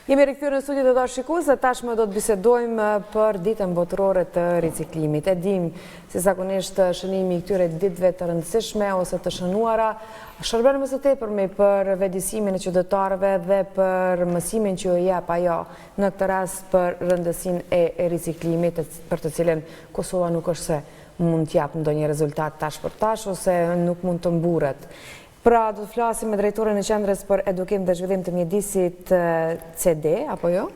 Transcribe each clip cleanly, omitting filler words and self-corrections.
Jemi rikthyer në studio të dashikues, tashmë do të bisedojmë për ditën botërore të riciklimit. E dim se zakonisht shënimi i këtyre ditëve të rëndësishme ose të shënuara shërben më së tepërmi për vetëdijsimin e qytetarëve dhe për mësimin që ju jep ajo në këtë rast për rëndësinë e riciklimit, për të cilën Kosova nuk është se mund të jap ndonjë rezultat tash për tash ose nuk mund të mburret. Pra, do të flasim me drejtorin e Qendrës për Edukim dhe Zhvillim të Mjedisit CD, apo jo?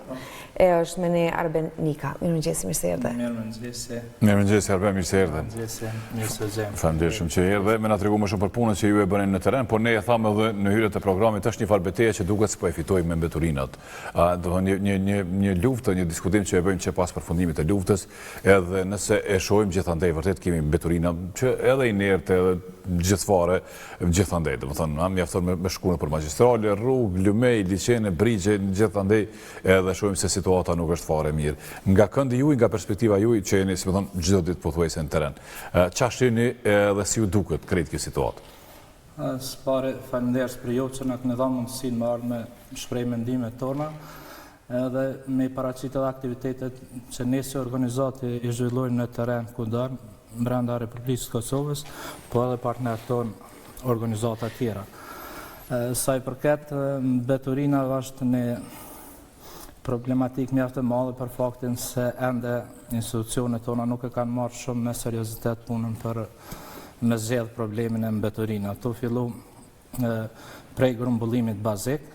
E është me ne Arben Nika. Mirëmëngjesi, mirë se erdhe. Mirëmëngjesi. Mirëmëngjesi, Arben, mirë se erdhe. Mirëmëngjesi, mirë se gjem. Faleminderit që erdhe. Me na tregu më shumë për punën që ju e bëni në terren, por ne e thamë edhe në hyrje të programit, është një farë betejë që duket s'po e fitojmë me mbeturinat. Do të një luftë, një diskutim që e bëjmë që pas përfundimit të luftës, edhe nëse e shohim gjithandej vërtet kemi mbeturina që edhe inerte, edhe gjithfare, gjithandej, domethënë, mjafton me shku nëpër magjistrale, rrugë, lumej, liçene, brigje, gjithandej edhe shohim se situata nuk është fare mirë. Nga këndi juaj, nga perspektiva juaj që jeni, si më thonë, çdo ditë pothuajse në terren. Çfarë shihni edhe si ju duket krejt kjo situatë? S'pare faleminderit për ju që na keni dhënë mundësinë me ardhmë shpreh mendimet tona, edhe me paraqit edhe aktivitetet që ne si organizati i zhvillojmë në terren kundër brenda Republikës Kosovës, po edhe partnerët tonë organizata tjera. Sa i përket mbeturinave është një problematik mjaft e madhe për faktin se ende institucionet tona nuk e kanë marrë shumë me seriozitet punën për me zgjedh problemin e mbeturinave. Tu fillu prej grumbullimit bazik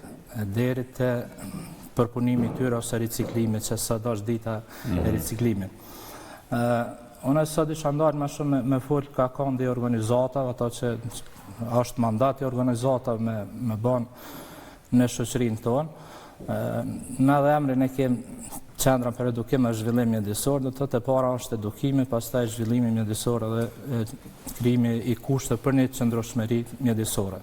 deri te përpunimi i tyre ose riciklimit, që sot është dita e riciklimit. Unë sot isha ndarë më shumë me fol ka kandi organizatave, ato që është mandati organizatave me ban në shoqërinë tonë. Në dhe emrin e kemë Qendrën për Edukim e Zhvillim Mjedisor, do të thotë e para është edukimi, pastaj zhvillimi mjedisor dhe krijimi i kushte për një qëndrueshmëri mjedisore.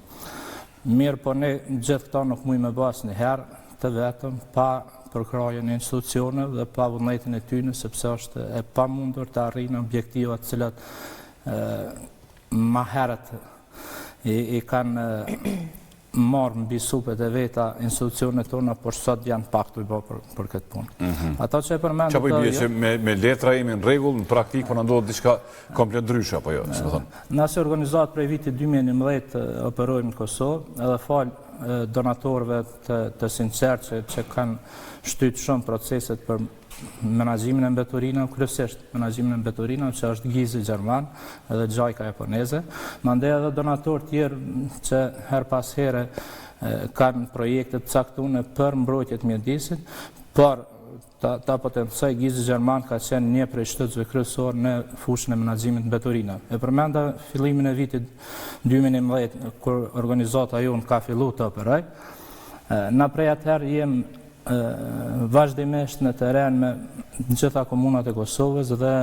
Mirë, po ne gjithë këta nuk mujmë me bas një herë të vetëm pa përkrajen e institucioneve dhe pa vullnetin e tyre, sepse është e pamundur të arrijnë objektivat të cilat më herët i kanë marrë mbi supet e veta institucionet tona, por sot janë pak të i bërë për këtë punë. Ata që e përmendë... Qa po i bje që me letra jemi në regull, në praktikë, po në ndodhë diçka komplet ndryshe, apo jo? Nëse organizat prej vitit 2011 operojmë në Kosovë, edhe falë donatorëve të sinqertë që kanë shtyt shumë proceset për menaxhimin e mbeturinave, kryesisht menaxhimin e mbeturinave, që është Gizi Gjerman edhe Gjajka japoneze, mandej edhe donatorë tjerë që her pas here kanë projekte të caktuara për mbrojtje të mjedisit, por ta potencoj Gizi Gjerman ka qenë një prej shtetësve kryesor në fushën e menaxhimit të mbeturinave. E përmenda fillimin e vitit 2011 kur organizata jonë ka filluar të operojë. Na prej atëherë jem vazhdimisht në terren me gjitha komunat e Kosovës dhe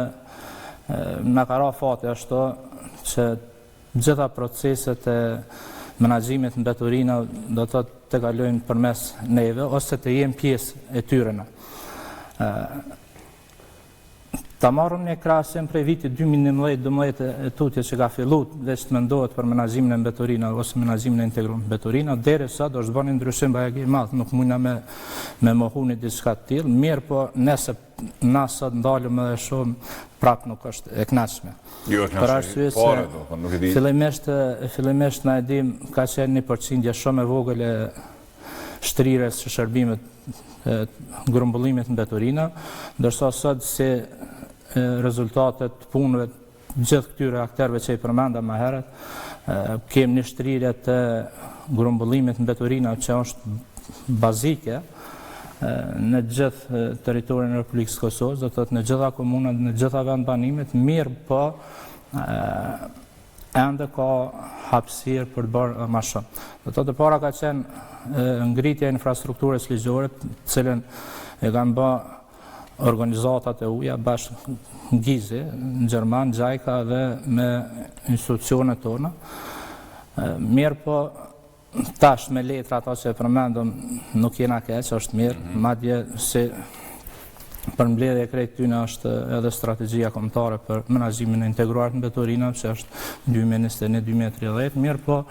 na ka ra fati ashtu që gjitha proceset e menaxhimit të mbeturinave do të kalojnë përmes neve ose të jem pjesë e tyre. Ta marrëm një krahasim prej vitit 2011-12 e tutje që ka filluar veç të mendohet për menaxhimin e mbeturinave ose menaxhimin e integruar të mbeturinave, derisa do të bëni ndryshim bajag i madh, nuk mundna me mohuni diçka të tillë, mirë po nëse na sot ndalëm edhe shumë prap nuk është e kënaqshme. Jo, për arsye se nuk e di. Fillimisht na e dim ka qenë një përqindje shumë e vogël e shtrirjes së shërbimit grumbullimit të mbeturinave, ndërsa sot si rezultatet punëve gjithë këtyre akterëve që i përmenda më herët, kemi një shtrirje të grumbullimit të mbeturinave që është bazike në gjithë territorin e Republikës Kosovës, do të thotë në gjitha komunat, në gjitha vendbanimet, mirë po ende ka hapësirë për të bërë më shumë. Do të thotë para ka qenë ngritja e infrastrukturës ligjore, të cilën e kanë bërë organizatat e uja bashkë Gizi, në Gjerman, Gjajka dhe me institucionet tona. Mirë po, tash me letra ato që e përmendëm nuk jena keq, është mirë, madje si përmbledhja e krejt tyne është edhe strategjia kombëtare për menaxhimin e integruar të mbeturinave, që është 2021-2030, mirë po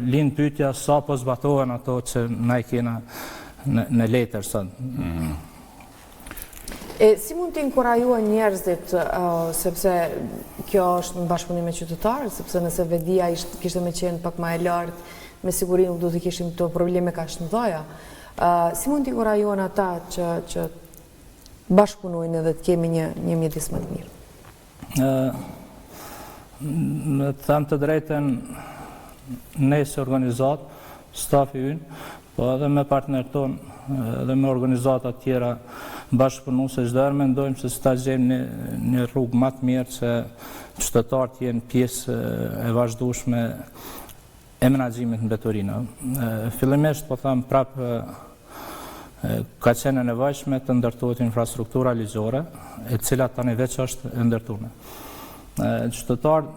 lind pyetja sa po zbatohen ato që na i kena në letër sot. Si mund të inkurajohen njerëzit, sepse kjo është në bashkëpunim me qytetarët, sepse nëse vedia kishte me qenë pak më e lartë, me siguri nuk do të kishim të probleme kaq të mëdha. Si mund të inkurajohen ata që bashkëpunojnë edhe të kemi një mjedis më të mirë? Në të them të drejtën, ne si organizat, stafi ynë, po edhe me partner tonë, edhe me organizatat tjera bashkëpunuese, çdo herë mendojmë se ta gjejmë një rrugë më të mirë që qytetarët jenë pjesë e vazhdueshme e menaxhimit në Betorina. Fillimisht po them prapë ka qenë e nevojshme të ndërtohet infrastruktura ligjore, e cila tani veç është e ndërtuar. Qytetarët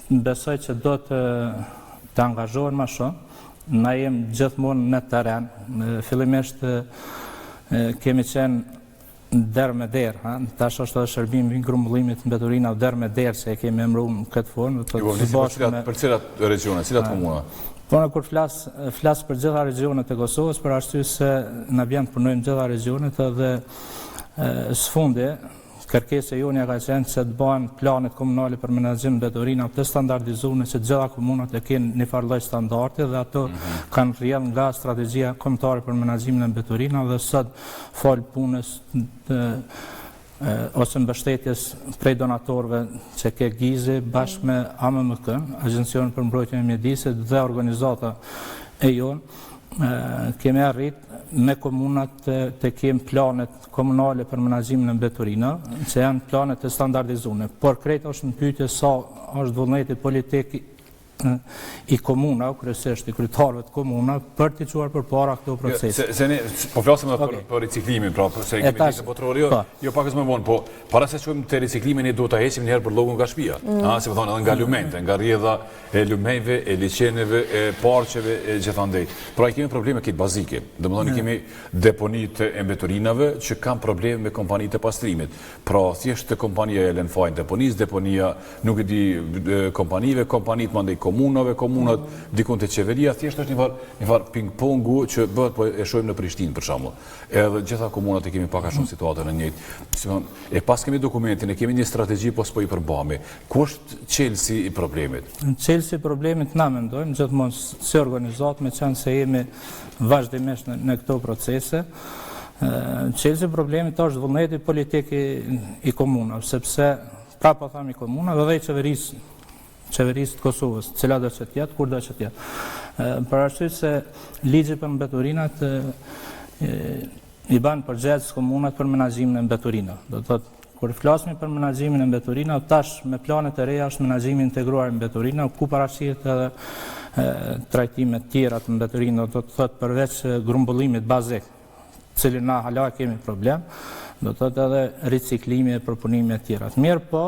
besoj që do të angazhohen më shumë. Na jemi gjithmonë në teren. Fillimisht kemi qenë derë me derë. Tash është edhe shërbimi i grumbullimit në Betorina derë me derë që e kemi emëruar në këtë formë. Për cilat regione, cilat komuna? Po në kur flas për gjitha regionet e Kosovës, për arsye se na vjen punojmë gjitha regionet edhe sfundi kërkesa e jonia ka qenë se të bëhen planet komunale për menaxhim Betorina të standardizuar që gjitha komunat e kenë një farë lloj standardi dhe ato kanë rrjedh nga strategjia kombëtare për menaxhimin e Betorina dhe sot fal punës ose mbështetjes prej donatorëve që ke Gizi bashkë me AMMK, Agjencion për Mbrojtjen e Mjedisit dhe organizata e jonë, kemi arrit me komunat të kemë planet komunale për menaxhimin e Betorina, që janë planet e standardizuar. Por krejt është në pyetje sa është vullneti politik i komuna, kryesisht i kryetarëve të komuna, për të çuar përpara këto procese. Se ne po flasim për riciklimin, pra se kemi thënë botërori, jo pak më vonë, po para se çojmë te riciklimi ne duhet ta heqim një herë për llogun nga shtëpia. Si më thonë edhe nga lumente, nga rrjedha e lumenjve, e liçeneve, e parqeve, e gjithandej. Pra kemi probleme këtë bazike. Domethënë kemi deponitë e Betorinave që kanë probleme me kompanitë e pastrimit. Pra thjesht kompania e lën fajin deponisë, deponia nuk e di kompanive, kompanitë mandej komunat, dikun të qeveria, thjesht është një farë ping-pongu që bëhet po e shohim në Prishtinë për shembull. Edhe gjitha komunat e kemi pak a shumë situatën e njëjtë. E pas kemi dokumentin, e kemi një strategji po i përbahemi. Ku është çelësi i problemit? Çelësi i problemit na mendojmë gjithmonë si organizatë me qenë se jemi vazhdimisht në këto procese. Çelësi i problemit është vullneti politik i komunave, sepse prapë thami komunave dhe i qeverisë të Kosovës, cila do që tjetë, kur do që tjetë. Për arsye se ligji për Betorinat i banë përgjegjës komunat për menaxhimin e Betorina. Do të thotë, kur flasim për menaxhimin e Betorina, tash me planet e reja është menaxhimi integruar në Betorina, ku paraqiten edhe trajtime të tjera të Betorina, do të thotë përveç grumbullimit bazik, cilin na hala kemi problem, do të thotë edhe riciklimi e përpunimi e tjera. Mirë po,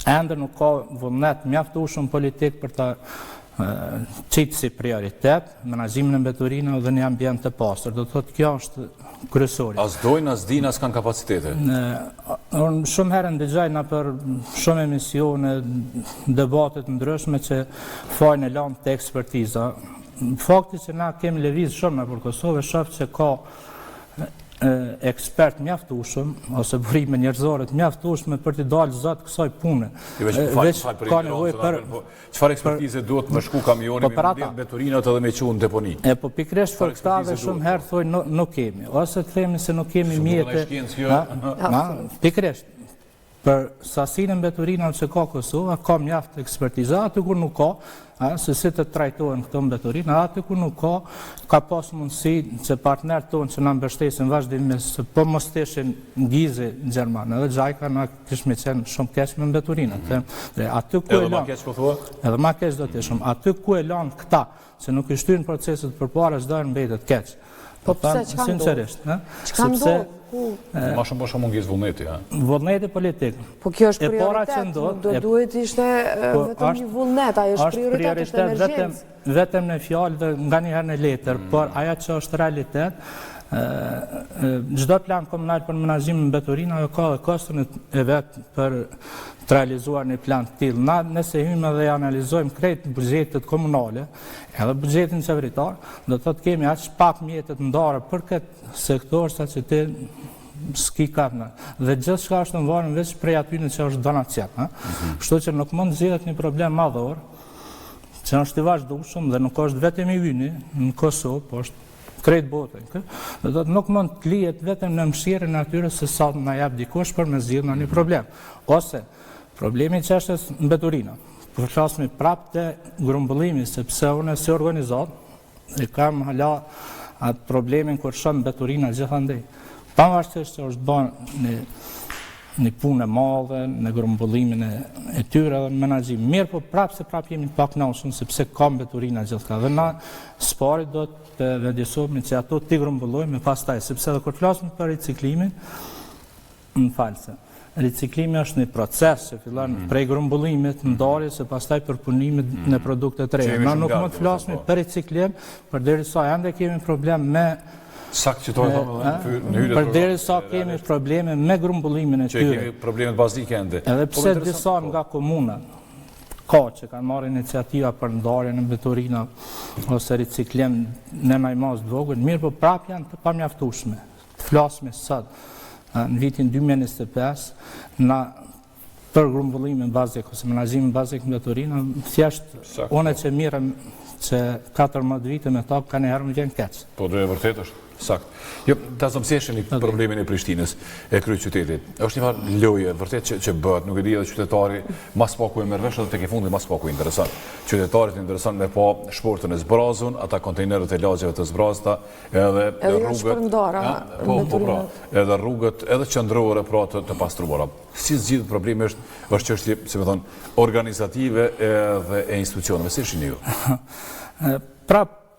ende nuk ka vullnet mjaftueshëm politik për ta qitë si prioritet menaxhimin e Betorina dhe një ambient të pastër. Do të thotë kjo është kryesore. As dojnë, as dinë, as kanë kapacitete. Shumë herë ndëgjojna për shumë emisione, debatet ndryshme që fajnë e lanë të ekspertiza. Fakti që na kemi lëviz shumë për Kosovë, shoh që ka ekspert mjaftueshëm ose burime njerëzore të mjaftueshme për të dalë zot kësaj pune. Veç ka nevojë për çfarë ekspertize duhet të shku kamioni me Betorinat edhe me çun deponi. Po pikërisht për këtë dhe shumë herë thojnë nuk kemi, ose të themi se nuk kemi mjete. Pikërisht për sasinë e Betorinave që ka Kosova, ka mjaft ekspertiza, aty kur nuk ka, se si të trajtohen këto Betorina, aty kur nuk ka pas mundësi që partnerët tonë që na mbështesin vazhdimisht, po mos teshin Gizi në Gjermanë, edhe Gjajka na kishme qenë shumë keq me Betorinat. Edhe ma keq po thua? Edhe ma keq do të ishëm. Aty ku e lanë këta, që nuk i shtyjnë proceset përpara, çdo herë mbetet keq. Po pse çka sinqerisht, çka ndodh? Ma shumë po shumë mungesë vullneti, ha. Vullneti politik. Po kjo është prioritet, do duhet ishte vetëm një vullnet, ajo është prioritet, është emergjencë. Vetëm në fjalë dhe nganjëherë në letër, por ajo që është realitet, çdo plan komunal për menaxhimin e Betorinave ka dhe kostën e vet për të realizuar një plan të tillë. Na nëse hymë dhe analizojmë krejt buxhetet komunale, edhe buxhetin qeveritar, do të thotë kemi aq pak mjetet ndarë për këtë sektor sa që ti s'ki kapna. Dhe gjithçka është ndarë veç prej aty në që është donacion, Kështu që nuk mund zgjidhet një problem madhor, që është i vazhdueshëm dhe nuk është vetëm i yni në Kosovë, po është krejt botën. Do të thotë nuk mund të lihet vetëm në mëshirën e atyre se sa na jap dikush për me zgjidhur një problem. Ose problemi që është mbeturina. Po flasim prapë te grumbullimi, sepse unë si organizat e kam hala atë problemin kur shon mbeturina gjithandej. Pavarësisht se është bën një punë e madhe në grumbullimin e tyre dhe në menaxhim. Mirë, po prapë jemi pak kënaqur sepse ka mbeturina gjithka. Dhe na spari do të vendosemi që ato ti grumbullojmë pastaj, sepse edhe kur flasim për riciklimin, riciklimi është një proces që fillon prej grumbullimit, ndarjes e pastaj përpunimit në produkte të reja. Na nuk mund të flasim për riciklim, përderisa ende kemi problem me përderisa kemi probleme me grumbullimin e tyre. Që kemi problemet bazike ende. Edhe pse disa nga komuna që kanë marrë iniciativa për ndarjen e mbeturina ose riciklim në majmas të vogël, mirë, po prapë janë të pamjaftueshme. Të flasim sot në vitin 2025 për grumbullimin bazik ose menaxhimin bazik mbeturina, thjesht unë që mirëm që 14 vite me ta kanë herë më vjen keq. Po do e vërtet është. Sakt. Jo, ta zëmsesheni problemin e Prishtinës, e kryeqytetit. Është një farë loje, vërtet që bëhet, nuk e di edhe qytetari mas paku e merr vesh edhe tek e fundit mas paku interesant. Qytetarit interesant me pa shportën e zbrazun, ata kontejnerët e lagjeve të zbrazta, edhe rrugët. Edhe rrugët, edhe qendrore pra të pastruara. Si zgjidhet problemi është çështje, si më thon, organizative edhe e institucioneve. Si shihni ju?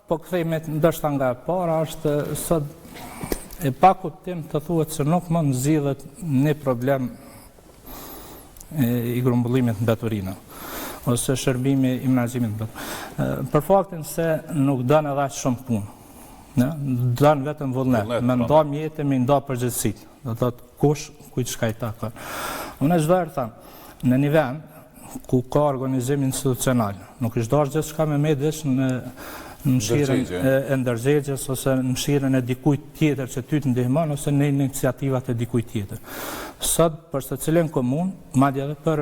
Po kthehemi ndoshta nga e para, është sot e pa kuptim të thuhet se nuk mund zgjidhet një problem i grumbullimit mbeturina ose shërbimi i menaxhimit. Për faktin se nuk dën edhe aq shumë punë. Dën vetëm vullnet, me nda mjetë, me nda përgjegjësitë. Do thotë kush kujt shka i takon. Unë çdo herë them, në një vend ku ka organizim institucional, nuk është dashur gjithçka me vesh në mëshirën e ndërgjegjës ose në mëshirën e dikujt tjetër që ty të ndihmon ose në iniciativat e dikujt tjetër. Sot për secilën komunë, madje edhe për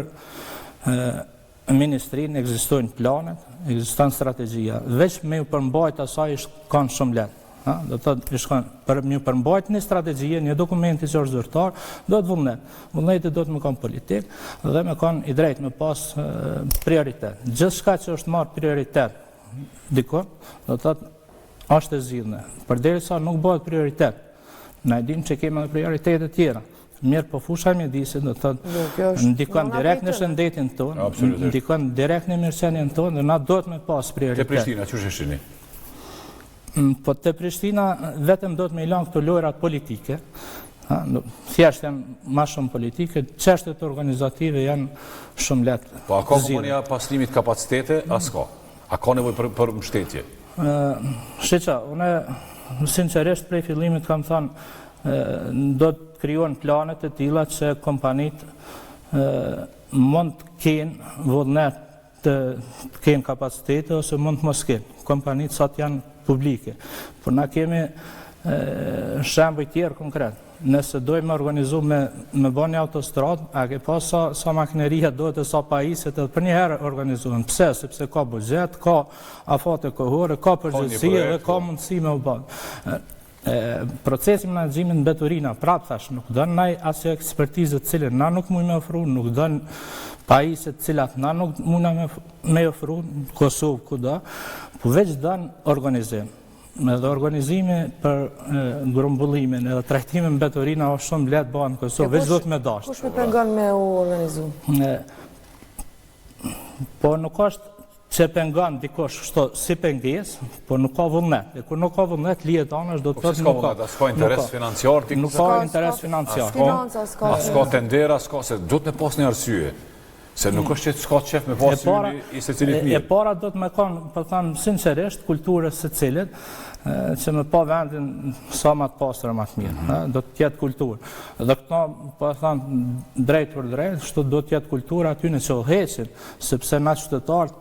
ministrinë ekzistojnë planet, ekziston strategjia. Veç me u përmbajt asaj kanë shumë lehtë. Do të thotë për me u përmbajt një strategji, një dokumenti që është zyrtar, do të vullnet. Vullneti do të më kanë politik dhe më kanë i drejtë me pas prioritet. Gjithçka që është marrë prioritet dikon, do të thotë është e zgjidhur. Përderisa nuk bëhet prioritet, na e dim që kemi edhe prioritete tjera. Mirë, po fusha e mjedisit do të thotë ndikon direkt në shëndetin tonë, ndikon direkt në mirëqenien tonë dhe na duhet me pas prioritet. Te Prishtina çu shihni? Po te Prishtina vetëm do të më lënë këto lojrat politike. Thjesht janë ma shumë politike, çështjet organizative janë shumë lehtë. Po a ka kompania paslimit kapacitete, as ka? A ka nevojë për mbështetje? Shiqa, unë sinqerisht prej fillimit kam thënë, do të krijohen planet e tilla që kompanit mund të kenë vullnet të kenë kapacitete ose mund të mos kenë. Kompanit sot janë publike. Por na kemi shembuj tjerë konkret. Nëse dojmë organizu me bën një autostradë, a ke pas sa makineria dohet e sa pajiset edhe për një herë organizohen. Pse? Sepse ka buxhet, ka afate kohore, ka përgjegjësi dhe ka mundësi me u bën. Procesi menaxhimit mbeturina, prapë thash, nuk dën naj asë ekspertizë të cilën na nuk mujmë me ofru, nuk dën pajiset cilat na nuk mujmë me ofru, Kosovë kudo, po veç dën organizim. Edhe organizimi për grumbullimin edhe trajtimin mbeturina është shumë lehtë bëhen në Kosovë, veç duhet me dashur. Kush më pengon me u organizu? Po nuk është që pengon dikush kështu si pengesë, po nuk ka vullnet. E kur nuk ka vullnet, lihet anash do të thotë nuk ka. S'ka interes financiar ti. Nuk ka interes financiar. S'ka tendera, s'ka se duhet me pas një arsye. Se nuk është që s'ka qef me pas i se cilit mirë. E para do të me kanë, për thamë sinqerisht, kulturës së cilit, që me pa vendin sa më të pastër e më të mirë. Do të jetë kulturë. Dhe këto, për thamë, drejt për drejt, shtu do të jetë kulturë aty në që heqin, sepse na qytetarët,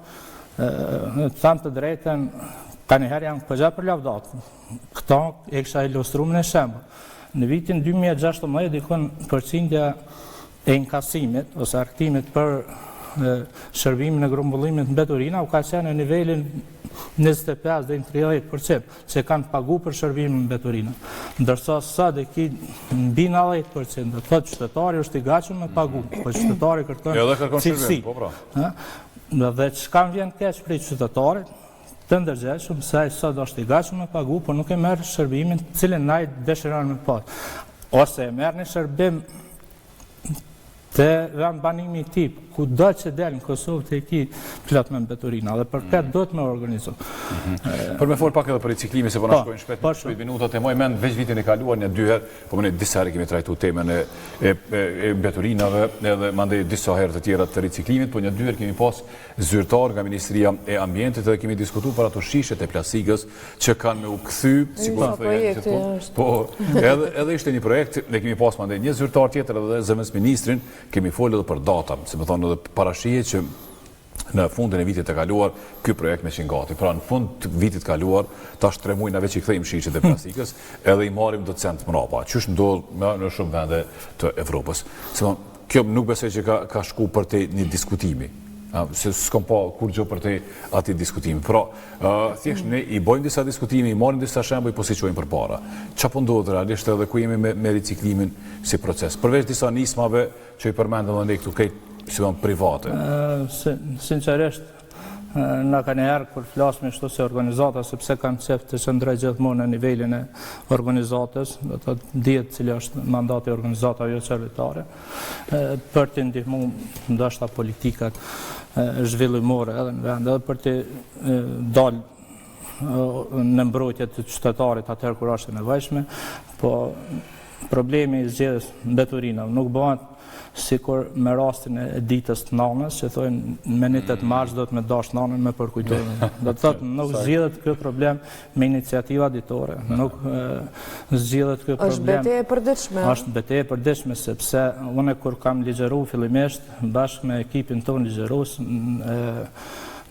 thamë të drejten, ka njëherë janë përgja për lavdatë. Këta e kësha ilustruar në shembull. Në vitin 2016, dikon përqindja e inkasimit ose arktimit për shërbimin e grumbullimit në Beturina u ka qenë në nivelin 25 dhe 30% që kanë pagu për shërbimin në Beturina. Ndërsa sa dhe ki mbi 90% dhe thot qytetari është i gatshëm me pagu, po qytetari kërkon cilësi. Dhe çka vjen keq prej qytetarit të ndërgjegjshëm se ai sot është i gatshëm me pagu, por nuk e merr shërbimin cilën ai dëshiron me pas. Ose e merr një shërbim të vend banimi i tij, ku do që del në Kosovë të ki plot me Beturina, dhe për këtë do të me organizu. Për me folë pak edhe për riciklimi, se po na shkojnë shpejt minutat, e moj mend veç vitin e kaluar një 2 herë, po më ne disa herë kemi trajtu temën e Beturinave, edhe mandej disa herë të tjera të riciklimit, po një 2 herë kemi pas zyrtar nga Ministria e Ambientit, edhe kemi diskutuar për ato shishet e plastikës që kanë me u kthy, sikur po edhe ishte një projekt, ne kemi pas mandej një zyrtar tjetër edhe zëvendës ministrin, kemi folë edhe për data, se më thonë edhe parashije që në fundin e vitit të kaluar, ky projekt me qenë gati. Pra në fund të vitit kaluar, tash 3 muaj veç i kthejmë shishet e plastikës, edhe i marrim do cent mrapa. Qysh ndodh në shumë vende të Evropës. Se thonë, kjo nuk besoj që ka shku për te një diskutimi. Se s'kom pa kur gjë për te ati diskutimi. Pra, thjesht ne i bojmë disa diskutimi, i marim disa shembuj, po si qojmë për para. Qa po ndodhë realisht edhe ku jemi me riciklimin si proces? Përveç disa nismave që i përmendëm dhe ne këtu krejt si thonë private. Sinqerisht, na ka njëherë kur flasme shto se organizata, sepse kanë qef të qëndrej gjithmonë në nivelin e organizatës, do të dihet cili është mandati i organizatave jo qeveritare, për të ndihmu ndoshta politikat zhvillimore edhe në vend, edhe për të dalë në mbrojtje të qytetarit atëherë kur është e nevojshme, po problemi i zgjedhjes në Beturina nuk bëhet sikur me rastin e ditës të nanës, që thojnë me 18 mars do të me dash nanën me përkujtojnë. Do të thotë nuk zgjidhet kjo problem me iniciativa ditore, nuk zgjidhet kjo problem. Është betejë e përditshme. Është betejë e përditshme, sepse unë kur kam ligjëruar fillimisht bashkë me ekipin tonë ligjërues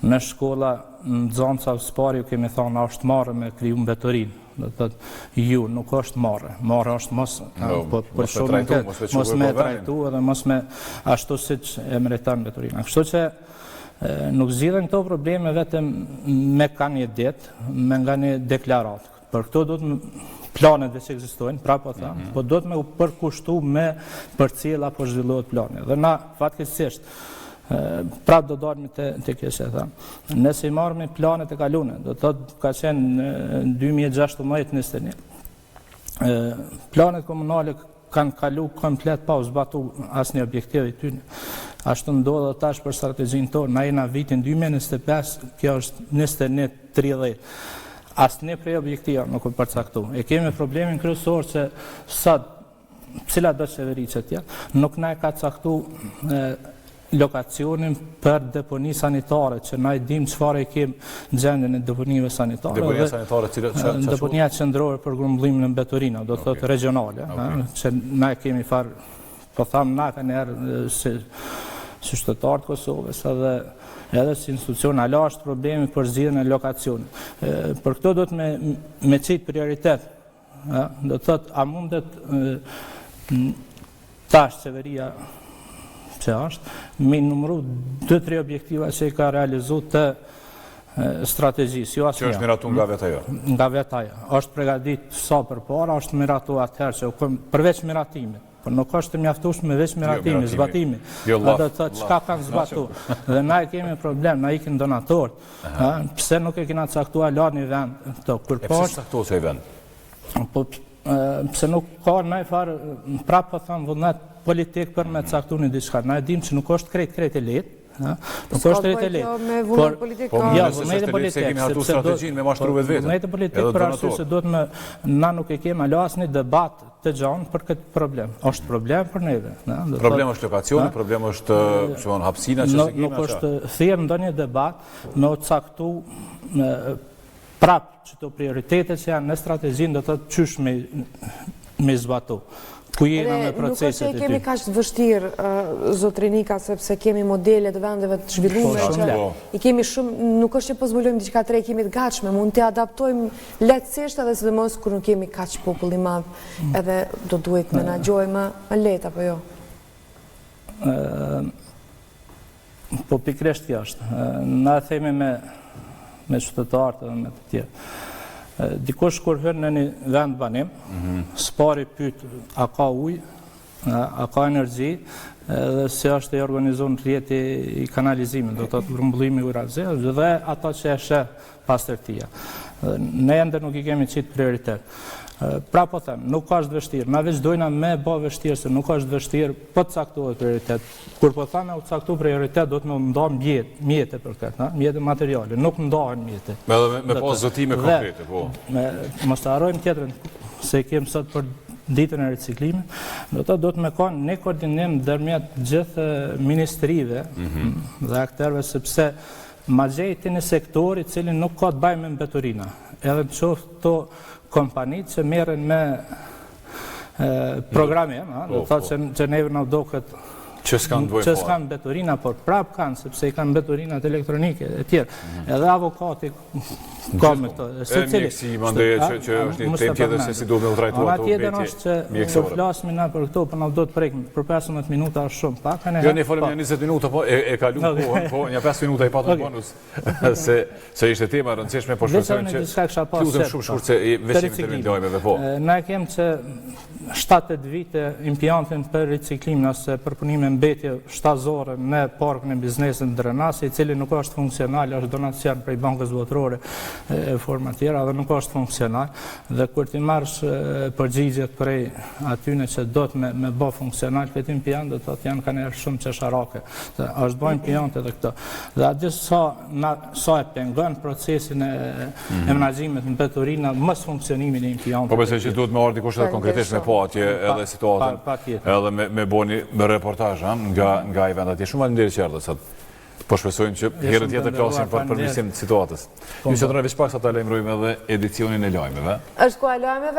me shkolla në Xanca Spari kemi thënë është marrë me kriju në Beturinë. Do të thotë ju nuk është marrë është mos me trajtu edhe mos me ashtu siç e meriton Beturina. Kështu që nuk zgjidhen këto probleme vetëm me kanë një ditë, me nga një deklaratë. Për këto do të planet që ekzistojnë, pra po them, po do të me u përkushtu me përcjell apo zhvillohet plani. Dhe na fatkeqësisht prap do dalmi të kjo që e thamë. Nëse i marrë me planet e kalune, do të thotë ka qenë në 2016-21. Planet komunale kanë kalu komplet pa u zbatu asë një objektive i tyne. Ashtu ndodhë tash për strategjinë tonë, na jena vitin 2025, kjo është 21-30. Asë një prej objektiva nuk u përcaktu. E kemi problemin kryesor që sot, cila do qeveri që tjetë, nuk na e ka caktu lokacionin për deponi sanitare, që na i dim çfarë e kem gjendjen e deponive sanitare. Deponia sanitare deponia qendrore për grumbullimin në Beturina, do të thotë regionale, që na e kemi farë, po tham na ka njerë si qytetarë të Kosovës edhe si institucion, ala është problemi për zgjidhjen e lokacionit. Për këto do të me qitë prioritet, do të thotë a mundet tash qeveria që është, me numëru 2-3 objektiva që i ka realizu të strategjisë. Që është miratu nga vetaja? Nga vetaja. është pregadit sa për para, është miratu atëherë që përveç miratimit. Por nuk është të mjaftueshme veç miratimi, zbatimi. Dhe të thotë çka kanë zbatu. Dhe na e kemi problem, na ikin donatorët. Pse nuk e kena caktuar lartë një vend këto? E pse caktuar se i vend? Pse nuk ka ndaj farë, prapë po thëmë vullnet politik për me caktu një diçka. Na e dim që nuk është krejt e letë, Nuk është drejt e lehtë. Me vullnet politik. Ja, vullneti politik. Se kemi hartu strategjin me mashtru vetë. Vullneti politik për arsye se na nuk e kemi alo asnjë debat të gjanë për këtë problem. Është problem për neve. Problem është lokacioni, problem është hapësina që se kemi. Nuk është thjerë ndonjë debat me u caktu prapë që të prioritetet që janë në strategjinë do të thotë qysh me zbatu. Ku jena me proceset e Nuk është që kemi kaq të vështirë, zotrinika, sepse kemi modele të vendeve të zhvilluara që i kemi shumë, nuk është që po zbulojmë diçka të re, kemi të gatshme, mund të adaptojmë lehtësisht edhe sidomos kur nuk kemi kaq popull i madh, edhe do duhet menaxhojmë më lehtë apo jo. Po pikërisht kjo është. Na themi me qytetarët dhe me të tjerë. Dikush kur hyn në një vend banim, s'pari pyet a ka ujë, a ka energji, dhe se është i organizuar rrjeti i kanalizimit, do të thotë grumbullimi i ujërazë, dhe ata që e sheh pastërtia. Ne ende nuk i kemi qitë prioritet. Pra po them, nuk ka është vështirë, na veç dojna me bë vështirë, se nuk është vështirë, po të caktohet prioritet. Kur po thamë u caktu prioritet, do të më nda mjete për këtë, mjete materiale, nuk ndahen mjete. Me pas zotime konkrete, po. Mos të harrojmë tjetrën, se kemë sot për ditën e riciklimit, do të me kanë një koordinim ndërmjet gjithë ministrive dhe akterëve, sepse ma gjejti një sektori cili nuk ka të bajë me mbeturina. Edhe në qoftë to kompanit që merren me programe, do të thotë që neve na do këtë që s'kanë mbeturina, por prap kanë, sepse i kanë mbeturinat elektronike e tjerë. Edhe avokati ka me këto. E mjekësi, mandeje që është një temë tjetër se si duhet me u trajtu ato vetje mjekësore. Flasmi na për këto, për na do të prekim për 15 minuta është shumë pak. Jo, ne folëm një 20 minuta, po e kalu kohën, po një 5 minuta i patëm bonus, se ishte tema rëndësishme, po shpresojmë që lutem shumë shkurt se veç jemi terminojmeve, po. Na kemë që 7-8 vite impiantin për riciklimin ose për punimin mbetje shtazore në parkun e biznesit në Drenasi, i cili nuk është funksional, është donacion prej Bankës Botërore e forma tjera dhe nuk është funksional. Dhe kur ti marrësh përgjigjet prej atyne që do të me bë funksional këtë impiant, do të thotë janë kanë shumë çesharake. Është bën impiant edhe këto. Dhe atë sa e pengon procesin e menaxhimit në mbeturina mos funksionimin e impiantit. Po besoj që duhet me ardhi kushtet konkretisht me po atje edhe situatën, edhe me boni me reportazh nga i vendat. Shumë faleminderit që erdhët sot. Po shpresojmë që herën tjetër flasim për përmirësim të situatës. Ju shëndroj veç pak sa ta lajmërojmë edhe edicionin e lajmeve. Është koha e lajmeve.